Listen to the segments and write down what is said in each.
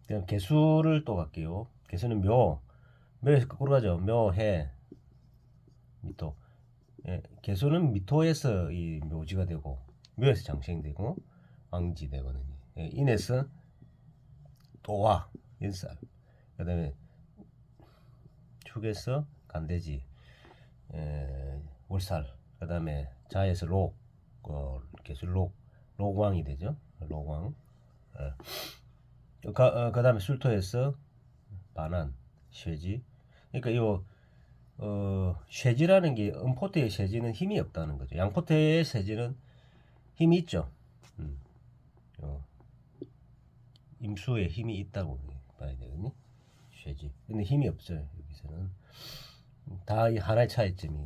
그럼 개수를 또 갈게요. 개수는 묘에서 거꾸로 가죠. 묘해, 미토. 예, 개수는 미토에서 이 묘지가 되고 묘에서 장생되고 왕지 되거든요. 예, 인에서 도화, 인살. 그다음에 축에서 간대지, 월살. 그다음에 자에서 록, 개수 록왕이 되죠. 록왕. 그다음에 술토에서 반한, 쇠지. 그러니까 쇠지라는 게 음포테의 쇠지는 힘이 없다는 거죠. 양포테의 쇠지는 힘이 있죠. 임수에 힘이 있다고 봐야 되거든요. 쇠지. 근데 힘이 없어요. 여기서는 다 하나의 차이점이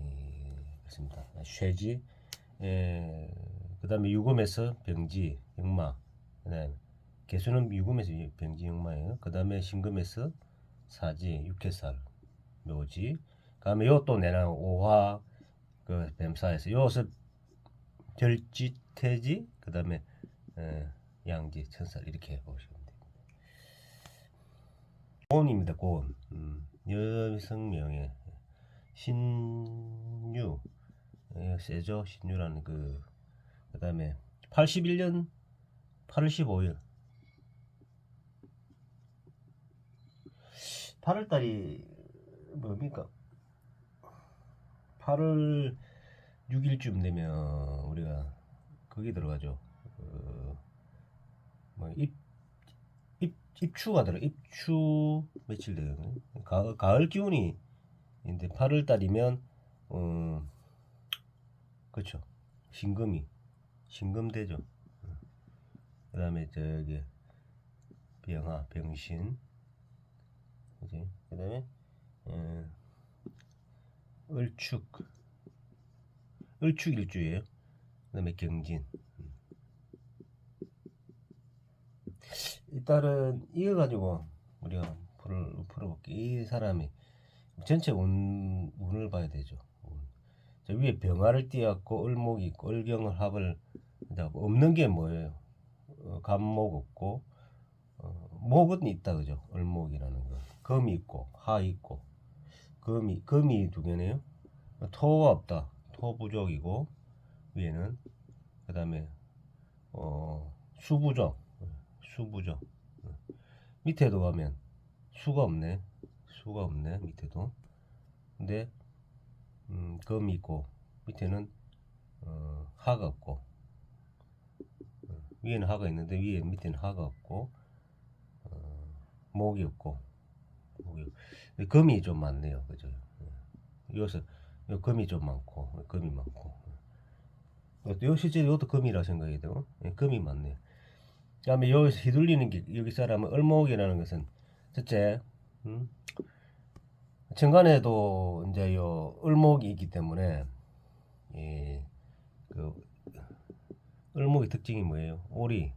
있습니다. 쇠지, 그다음에 유금에서 병지, 역마. 그다음에 개수는 유금에서 병지, 역마예요. 그다음에 신금에서 사지, 육해살, 묘지. 그다음에 요 또 내나 오화, 그 뱀사에서 요것은 절지, 태지, 그다음에 양지, 천살 이렇게 보시면 됩니다. 고운입니다. 고운. 여성명예 신유, 세죠. 신유라는 그다음에 81년 8월 15일 8월달이 뭡니까? 8월 6일쯤 되면 우리가 거기 들어가죠. 뭐 입추가 들어. 입추 며칠 되거든요. 가을 기운이 인데 8월 달이면 그렇죠. 신금되죠. 그다음에 저기 병화, 병신, 그지? 그다음에 을축 일주예요. 그다음에 경진. 일단은 이거 가지고 우리가 풀어볼게. 이 사람이 전체 운을 봐야 되죠. 저 위에 병화를 띄었고 을목이 있고 을경을 합을 없는 게 뭐예요? 간목 없고 목은 있다, 그죠? 을목이라는 거. 금이 있고 하 있고 금이 두 개네요. 토가 없다. 토 부족이고 위에는 그다음에 수부족 밑에도 가면 수가 없네 밑에도. 근데 금이 있고 밑에는 하가 없고 위에는 하가 있는데 밑에는 하가 없고 목이 없고 금이 좀 많네요, 그죠? 여기서 금이 좀 많고 요 실제 이것도 금이라 생각해야 되고 금이 많네요. 그다음에 여기서 휘둘리는 게 여기 사람은 을목이라는 것은 첫째 정관에도 이제 요 을목이 있기 때문에 그 을목의 특징이 뭐예요? 오리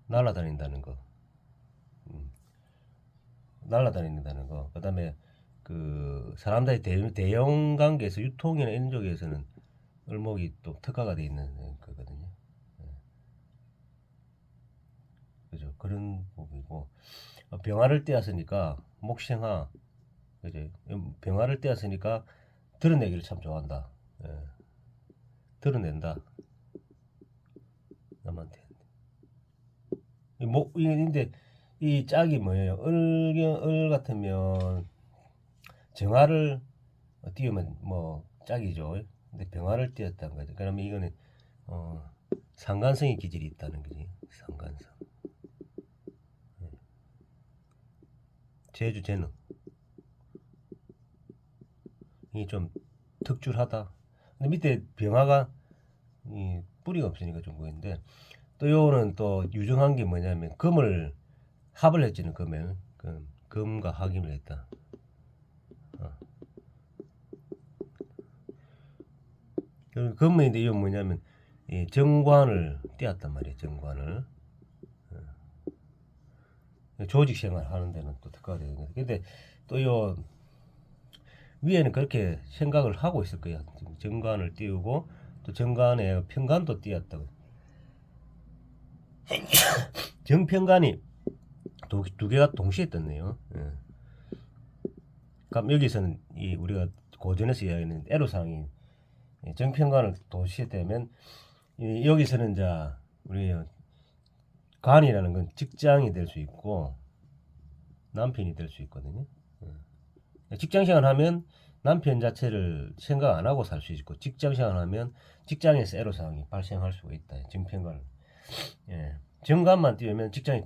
날아다닌다는 거. 날아다닌다는 거. 그다음에 그 사람들이 대형 관계에서 유통이나 이런 쪽에서는 을목이 또 특화가 돼 있는 거거든요. 그죠? 그런 부분이고 병화를 떼었으니까 목생화, 그죠? 병화를 떼었으니까 드러내기를 참 좋아한다. 드러낸다. 남한테. 근데 이 짝이 뭐예요? 을 같으면 정화를 띄우면 뭐 짝이죠. 근데 병화를 띄었다는 거죠. 그러면 이거는 상관성의 기질이 있다는 거지. 상관성. 재주 재능. 이게 좀 특출하다. 근데 밑에 병화가 뿌리가 없으니까 좀 보이는데 또 요거는 또 유정한 게 뭐냐면 금을 합을 했지는 금을 금과 합임을 했다. 금인데 이건 뭐냐면 정관을 띄었단 말이에요. 정관을 조직 생활 하는 데는 또 특화가 되는 거예요. 근데 또 요 위에는 그렇게 생각을 하고 있을 거야. 정관을 띄우고 또 정관에 편관도 띄었다고. 정편관이 두 개가 동시에 떴네요. 예. 그럼 여기서는 이 우리가 고전에서 이야기하는 애로사항이 정편관을 동시에 떼면 여기서는 이제 우리 관이라는 건 직장이 될 수 있고 남편이 될 수 있거든요. 직장 생활하면 남편 자체를 생각 안 하고 살 수 있고 직장 생활하면 직장에서 애로사항이 발생할 수가 있다. 정편관을. 예. 정관만 띄우면 직장이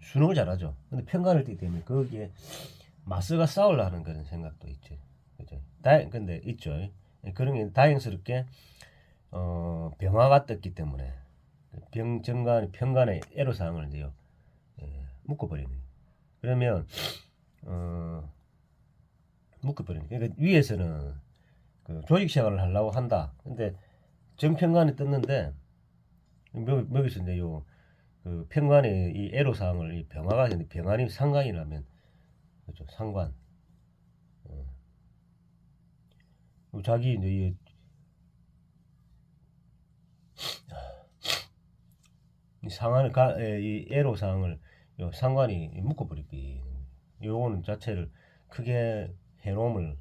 수능을 잘하죠. 근데 편관을 띄기 때문에 거기에 맞서가 싸우려는 그런 생각도 있죠. 그죠? 근데 있죠. 그런 게 다행스럽게 병화가 떴기 때문에 정관 편관의 애로사항을 이제 묶어버리는. 그러면 묶어버리는. 그러니까 위에서는 그 조직 생활을 하려고 한다. 근데 정편관이 떴는데 여기서 이제 그 편관의 이 애로사항을 이 병화가 있는데 병관이 상관이라면 그렇죠. 상관. 자기 이제 이 상한을 이 애로사항을 상관이 묶어버리기. 요거는 자체를 크게 해로움을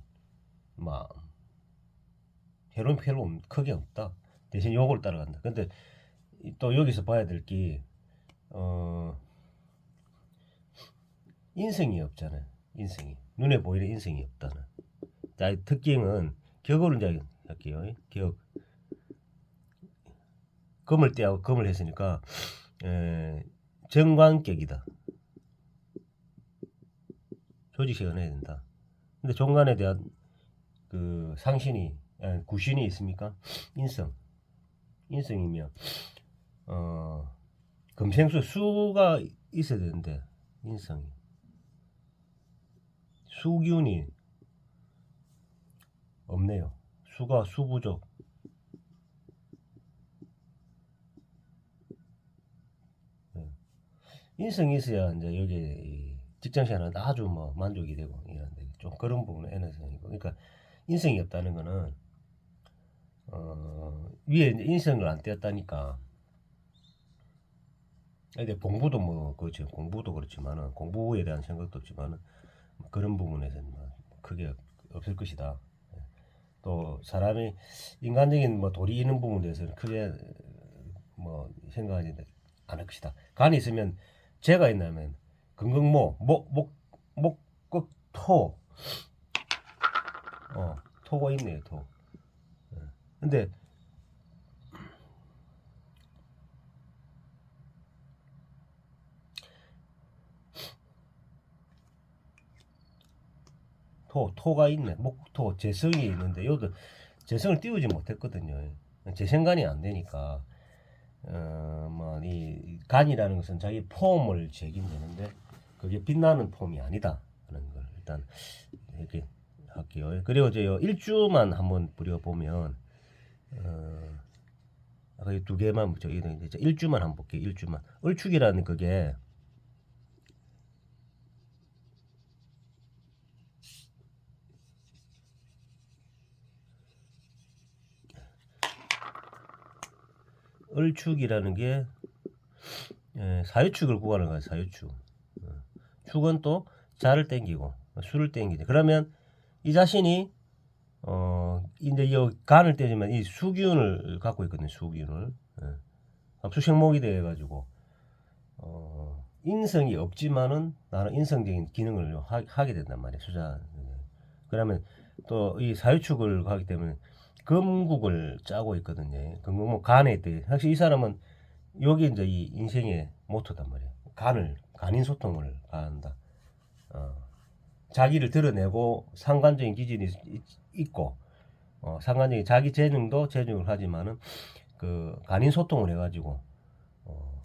막 해로움 별로 크게 없다. 대신 요걸 따라간다. 근데 또 여기서 봐야 될 게 인성이 없잖아요. 인성이 눈에 보이는 인성이 없다는. 자, 특징은 격을 이제 할게요. 격 금을 떼하고 금을 했으니까 정관격이다. 조직시간 해야 된다. 근데 종관에 대한 그 상신이 구신이 있습니까? 인성이면 금생수 수가 있어야 되는데 인성이 수기운이 없네요. 수가 수부족. 인성이 있어야 이제 여기 직장생활은 아주 뭐 만족이 되고 이런데 좀 그런 부분은 애너성이고. 그러니까 인성이 없다는 거는 위에 이제 인성을 안 떼었다니까. 근데 공부도 뭐 그렇죠. 공부도 그렇지만은 공부에 대한 생각도 없지만은 그런 부분에서는 뭐 크게 없을 것이다. 또 사람이 인간적인 뭐 도리 있는 부분에 대해서는 크게 뭐 생각하지 않을 것이다. 간이 있으면 재가 있냐면 금극모 목극 토 토가 있네요. 토. 근데 토가 있네. 목토 재성이 있는데 요도 재성을 띄우지 못했거든요. 재생간이 안 되니까 뭐 이 간이라는 것은 자기 폼을 재긴 되는데 그게 빛나는 폼이 아니다 하는 걸 일단 이렇게 할게요. 그리고 이제 일주만 한번 뿌려보면 아까 이 두 개만 붙여 이제 일주만 한번 볼게요. 일주만 을축이라는 그게 을축이라는 게 사유축을 구하는 거예요. 사유축. 축은 또 자를 땡기고 수를 땡기죠. 그러면 이 자신이 이제 이 간을 떼지만 이 수기운을 갖고 있거든요. 수기운을. 수생목이 돼 가지고 인성이 없지만은 나는 인성적인 기능을 하게 된단 말이에요. 수자. 그러면 또 이 사유축을 하기 때문에 금국을 짜고 있거든요. 금국 간에 있대. 사실 이 사람은 여기 이제 이 인생의 모토단 말이에요. 간인 소통을 한다. 자기를 드러내고 상관적인 기질이 있고 상관적인 자기 재능도 재능을 하지만은 그 간인 소통을 해가지고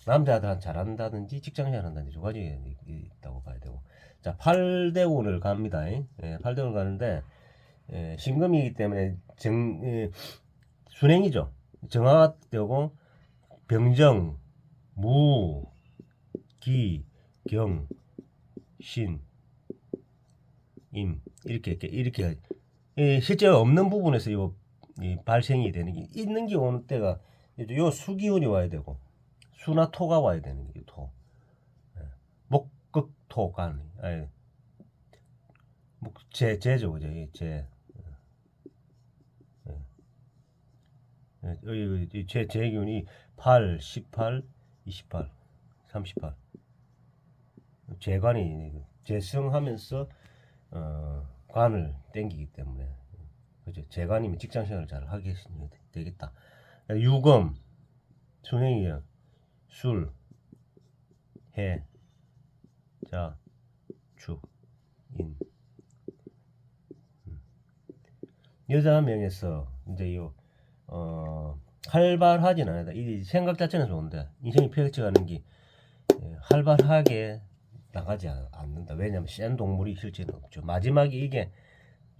남자한테 잘한다든지 직장 잘한다든지 두 가지 있다고 봐야 되고. 자, 8대운을 갑니다. 8대운을 가는데 신금이기 때문에 순행이죠. 정화가 되고 병정, 무, 기, 경, 신, 임 이렇게 실제 없는 부분에서 이 발생이 되는 게 있는 게 오는 때가 요 수기운이 와야 되고 수나 토가 와야 되는 게 토. 토간 아니 제죠 그죠 제 제 기운이 8, 18, 28, 38 재관이 재성하면서 관을 땡기기 때문에 그죠 재관이면 직장생활을 잘 하게 되겠다. 유금 순행이요 술, 해, 자, 축, 인 여자 명에서 이제 활발하진 않다. 이 생각 자체는 좋은데 인생이 펼쳐가는 게 활발하게 나가지 않는다. 왜냐면 센 동물이 실제는 없죠. 마지막에 이게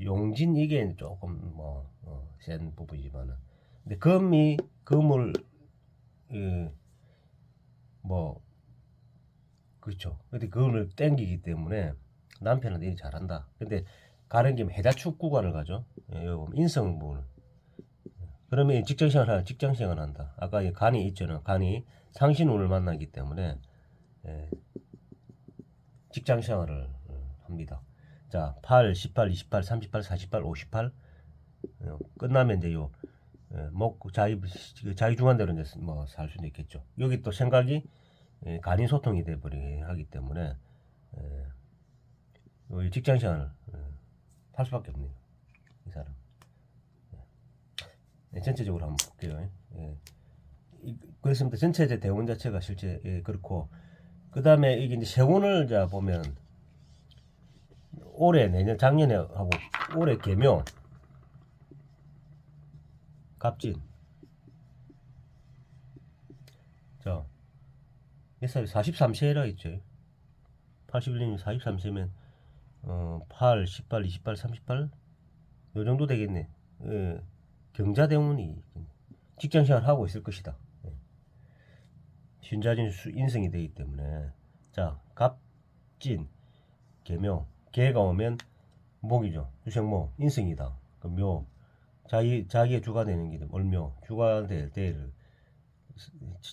용진 이게 조금 센 부분이지만은 근데 금을 뭐 그렇죠. 근데 그걸 땡기기 때문에 남편은 일 잘한다. 근데 가는 김에 해자축 구간을 가죠. 인성 부분을. 그러면 직장생활 한다. 아까 간이 있잖아요. 간이 상신운을 만나기 때문에 직장생활을 합니다. 자, 8, 18, 28, 38, 48, 58 끝나면 이제 먹고 자유중간대로 이제 뭐 살 수도 있겠죠. 여기 또 생각이 간이 소통이 돼버리게 하기 때문에 직장생활을 할 수밖에 없네요. 이 사람. 전체적으로 한번 볼게요. 그렇습니다. 전체 대운 자체가 실제 그렇고 그 다음에 이게 이제 세운을 자 보면 올해 내년 작년에 하고 올해 개묘 갑진 몇 살이 43세라 있죠. 81년이면 43세면 8, 18, 28, 38 요 정도 되겠네. 경자대운이 직장생활 하고 있을 것이다. 신자진 인성이 되기 때문에 자 갑진 개묘 개가 오면 목이죠. 유생목 인성이다. 그 묘 자기의 주가 되는 게 월묘 주가 될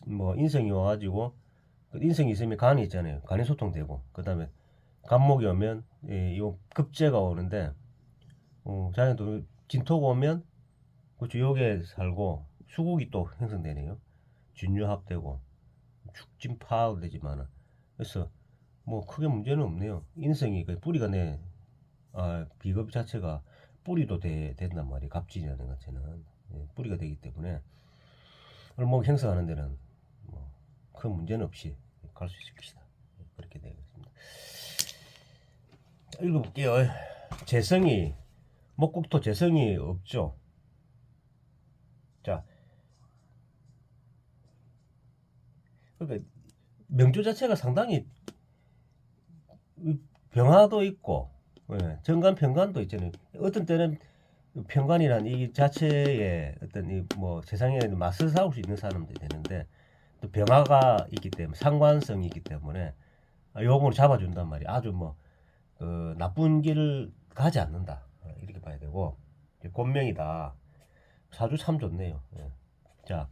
뭐 인성이 와가지고 인성이 있으면 간이 있잖아요. 간이 소통되고 그 다음에 간목이 오면 요 급제가 오는데 자기도 진토가 오면 그렇죠. 여기에 살고 수국이 또 형성되네요. 진유합되고 축진파도 되지만 그래서 뭐 크게 문제는 없네요. 인성이 뿌리가 비급 자체가 뿌리도 된단 말이에요. 갑진이라는 자체는 뿌리가 되기 때문에 을목 형성하는 데는 뭐 큰 문제는 없이 갈 수 있을 것이다. 그렇게 되겠습니다. 읽어볼게요. 재성이 목국토 재성이 없죠. 자, 그러니까 명조 자체가 상당히 병화도 있고 정관 편관도 있잖아요. 어떤 때는 편관이란 이 자체에 어떤 뭐 세상에 맞서 싸울 수 있는 사람들이 되는데 또 병화가 있기 때문에 상관성이 있기 때문에 요금을 잡아준단 말이야. 아주 나쁜 길을 가지 않는다. 이렇게 봐야 되고 권명이다. 사주 참 좋네요. 자,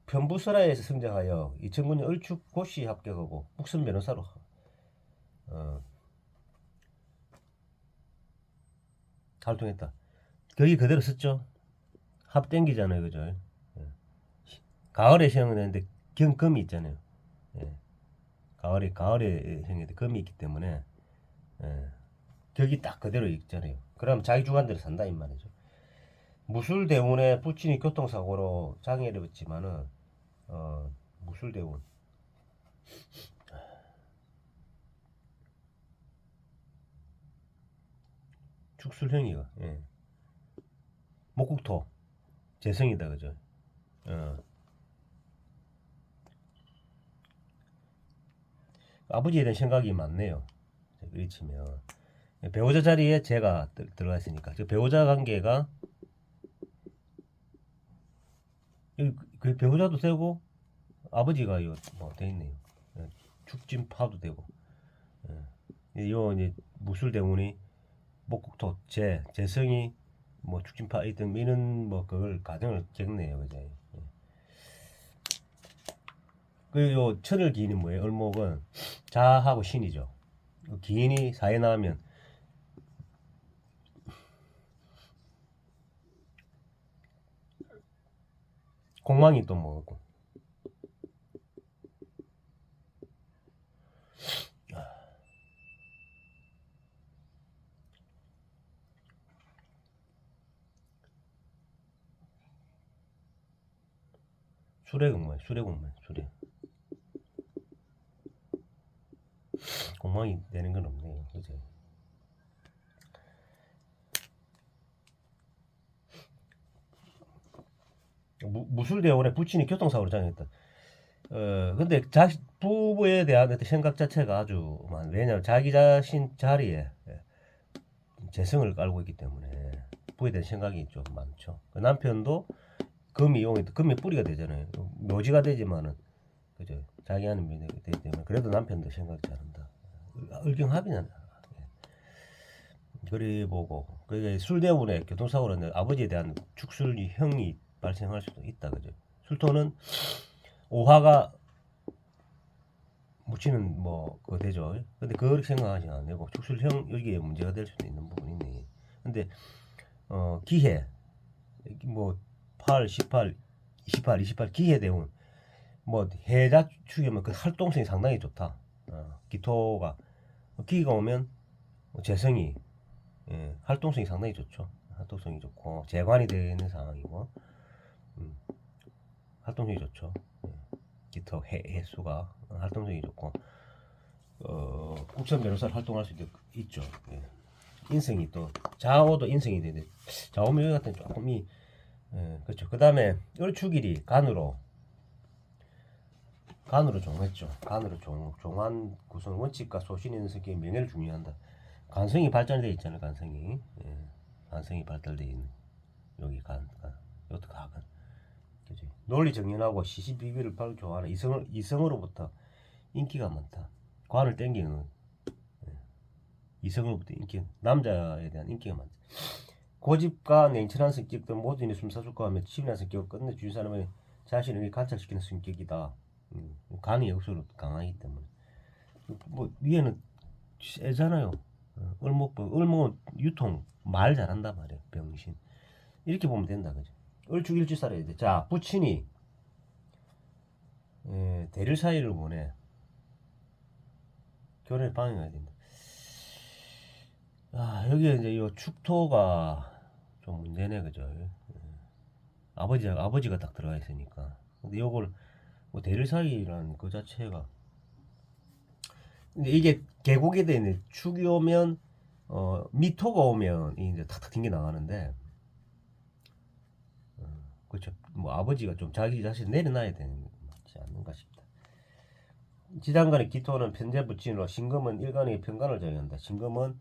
편부설화에서 성장하여 2009년 을축 고시 합격하고 국선 변호사로 활동했다. 거기 그대로 썼죠. 합 땡기잖아요, 그죠? 가을에 시험을 했는데 금이 있잖아요. 가을에 형인데 금이 있기 때문에 격이 딱 그대로 있잖아요. 그럼 자기 주관대로 산다 이 말이죠. 무술대운에 부친이 교통사고로 장애를 입었지만은 무술대운 축술형이가 목국토 재성이다 그죠. 아버지에 대한 생각이 많네요. 그리 치면 배우자 자리에 제가 들어가 있으니까 저 배우자 관계가 그 배우자도 되고 아버지가 뭐돼 있네요. 축진파도 되고 요 이제 무술대운이 목국토 재성이 뭐 축진파 있든 이런 뭐 그걸 가정을 겪네요, 그죠. 그요 천을 기인이 뭐예요? 을목은 자하고 신이죠. 기인이 사에 나오면 공망이 또 뭐고. 수레가 뭐예요? 수레공만 수레. 공망이 되는 건 없네요. 그죠? 무술대원에 부친이 교통사고로 장했다. 근데 부부에 대한 어떤 생각 자체가 아주 왜냐면 자기 자신 자리에 재성을 깔고 있기 때문에 부에 대한 생각이 좀 많죠. 그 남편도 금이 이용해 금이 뿌리가 되잖아요. 묘지가 되지만은 그죠. 자기 하는 면이 되기 때문에 그래도 남편도 생각 잘한다. 을경합이잖아. 그리 보고 그게 술 때문에 교통사고로 아버지에 대한 축술형이 발생할 수도 있다. 그죠. 술토는 오화가 묻히는 뭐 그거 되죠. 근데 그렇게 생각하지 않고 축술형 여기에 문제가 될 수도 있는 부분이네. 근데 기해 뭐 8, 18, 28, 28 기해 대운 뭐 해자 축이면 그 활동성이 상당히 좋다. 기토가 기가 오면 재성이 활동성이 상당히 좋죠. 활동성이 좋고 재관이 되는 상황이고 활동성이 좋죠. 기토 해수가 활동성이 좋고 국선 변호사를 활동할 수 있죠. 인성이 또 좌오도 인성이 되는데 좌오묘 같은 조금이 그렇죠. 그 다음에 을축일이 간으로 종했죠. 간으로 종한 구성 원칙과 소신 있는 성격이 명예를 중요한다. 간성이 발달되어 있잖아요. 간성이 간성이 발달되어 있는 여기 이것도 가근. 그지. 논리 정연하고 시시비비를 바로 좋아하는 이성으로부터 인기가 많다. 관을 땡기는 이성으로부터 인기 남자에 대한 인기가 많다. 고집과 냉철한 성격도 모든 일에 숨사숙고하며 치밀한 성격을 끝내주는 사람의 자신을 관찰시키는 성격이다. 간이 역수로 강하기 때문에 뭐 위에는 세잖아요. 을목은 유통 말 잘한다 말이야. 병신 이렇게 보면 된다 그죠. 을축일지 살아야 돼. 자 부친이 대를 사이를 보내 결혼에 방해가 된다. 여기에 이제 이 축토가 좀 문제네 그죠. 아버지가 딱 들어가 있으니까. 근데 요걸 뭐 대를 사이라는 그 자체가 근데 이게 계곡에 되는 축이 오면 미토가 오면 이제 탁탁 튕겨 나가는데 그렇죠. 뭐 아버지가 좀 자기 자신 내려놔야 되는 맞지 않는가 싶다. 지장간의 기토는 편재 부친으로 신금은 일간의 편간을 작용한다. 신금은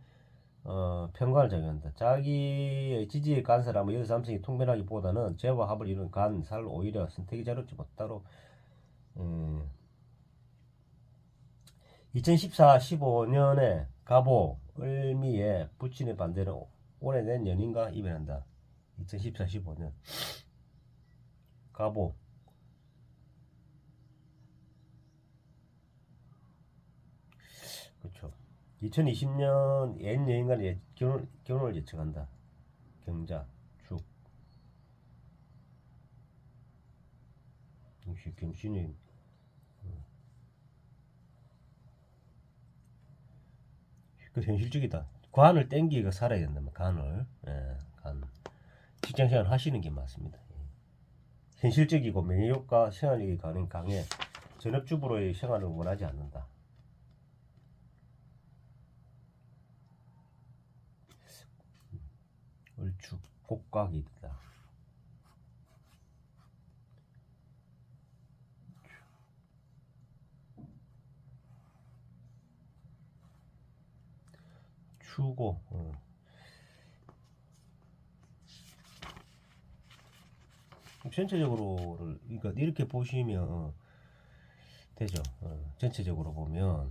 편관을 작용한다. 자기의 지지에 간 사람은 여자 삼성이 통변하기보다는 재와 합을 이룬 간, 살 오히려 선택이 자유롭지 못하로 2014, 15년에 가보, 을미에 부친의 반대는 오래된 연인과 이별한다. 2014, 15년 가보 그렇죠. 2020년 옛 여인과 결혼을 예측한다. 경자, 축, 경신이 그 현실적이다. 관을 땡기가 살아야 된다면 간을 간 직장생활 하시는 게 맞습니다. 현실적이고 명예욕과 생활력이 강해 전업주부로의 생활을 원하지 않는다. 을축 곡각이 있다. 추고 전체적으로를 그러니까 이렇게 보시면 되죠. 전체적으로 보면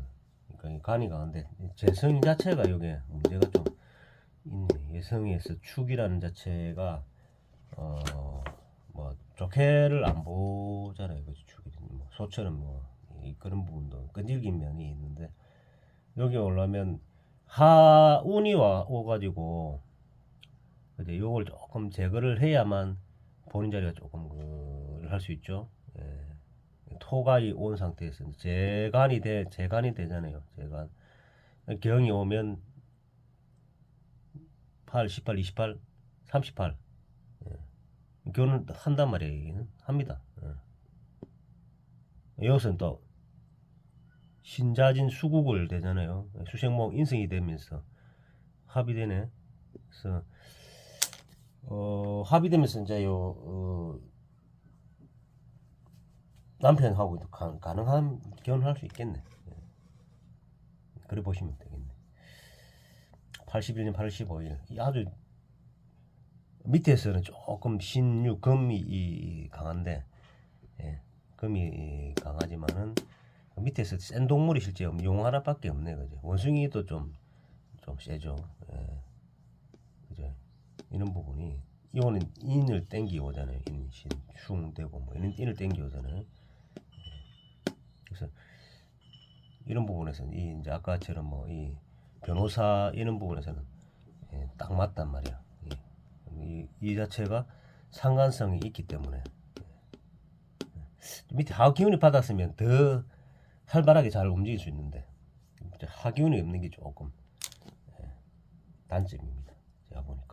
그러니까 간이 강한데 재성 자체가 이게 문제가 좀 있네. 예성에서 축이라는 자체가 뭐 좋게를 안 보잖아요. 그죠? 축이 뭐 소처럼 뭐 그런 부분도 끈질긴 면이 있는데 여기 올라면 하운이 오가지고 이제 요걸 조금 제거를 해야만 본인 자리가 조금 할 수 있죠. 예. 토가이 온 상태에서 재간이 되잖아요. 재간 경이 오면 8, 18, 28, 38 교는 한단 말이에요. 합니다. 여기서는 또 신자진 수국을 되잖아요. 수생목 인성이 되면서 합의되네. 그래서 합의되면서 이제 남편하고 가능한 결혼할 수 있겠네. 그래 보시면 되겠네. 81년 85일 아주 밑에서는 조금 신유 금이 강한데 금이 강하지만은 밑에서 센 동물이 실제 용 하나밖에 없네. 그죠? 원숭이도 좀 세죠. 그죠? 이런 부분이 이거는 인을 땡기 오잖아요. 인신 흉되고 뭐 이런 인을 땡기 오잖아요. 그래서 이런 부분에서는 이 이제 아까처럼 뭐 이 변호사 이런 부분에서는 딱 맞단 말이야. 이 자체가 상관성이 있기 때문에 밑에 하기운이 받았으면 더 활발하게 잘 움직일 수 있는데 하기운이 없는 게 조금 단점입니다. 제가 보니까.